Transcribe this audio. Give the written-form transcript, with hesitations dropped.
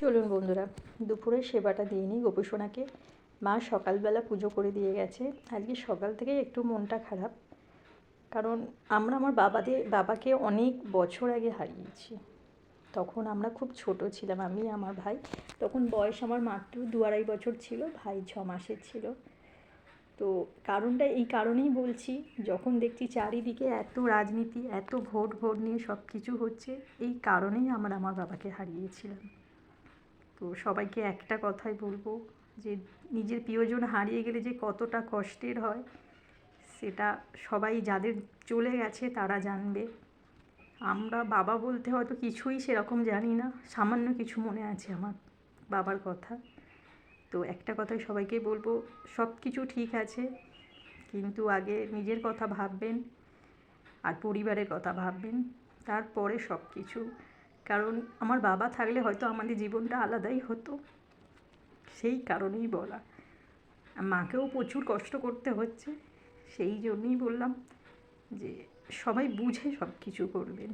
চলুন বন্ধুরা, দুপুরের সেবাটা দিয়ে নিই গোপুসোনাকে। মা সকালবেলা পুজো করে দিয়ে গেছে। আজকে সকাল থেকেই একটু মনটা খারাপ, কারণ আমরা আমার বাবাকে অনেক বছর আগে হারিয়েছি। তখন আমরা খুব ছোট ছিলাম, আমি আমার ভাই। তখন বয়স আমার মাত্র 2-2.5 বছর ছিল, ভাই 6 মাসের ছিল। তো কারণটা এই কারণেই বলছি, যখন দেখছি চারিদিকে এত রাজনীতি, এত ভোট ভোট নিয়ে সব কিছু হচ্ছে, এই কারণেই আমরা আমার বাবাকে হারিয়েছিলাম। তো সবাইকে একটা কথাই বলবো, যে নিজের প্রিয়জন হারিয়ে গেলে যে কতটা কষ্টের হয়, সেটা সবাই যাদের চলে গেছে তারা জানবে। আমরা বাবা বলতে হয়তো কিছুই সেরকম জানি না, সামান্য কিছু মনে আছে আমার বাবার কথা। তো একটা কথাই সবাইকে বলবো, সব কিছু ঠিক আছে, কিন্তু আগে নিজের কথা ভাববেন আর পরিবারের কথা ভাববেন, তারপরে সব কিছু। কারণ আমার বাবা থাকলে হয়তো আমাদের জীবনটা আলাদাই হতো, সেই কারণেই বলা। মাকেও প্রচুর কষ্ট করতে হচ্ছে, সেই জন্যই বললাম যে সবাই বুঝে সব কিছু করবেন।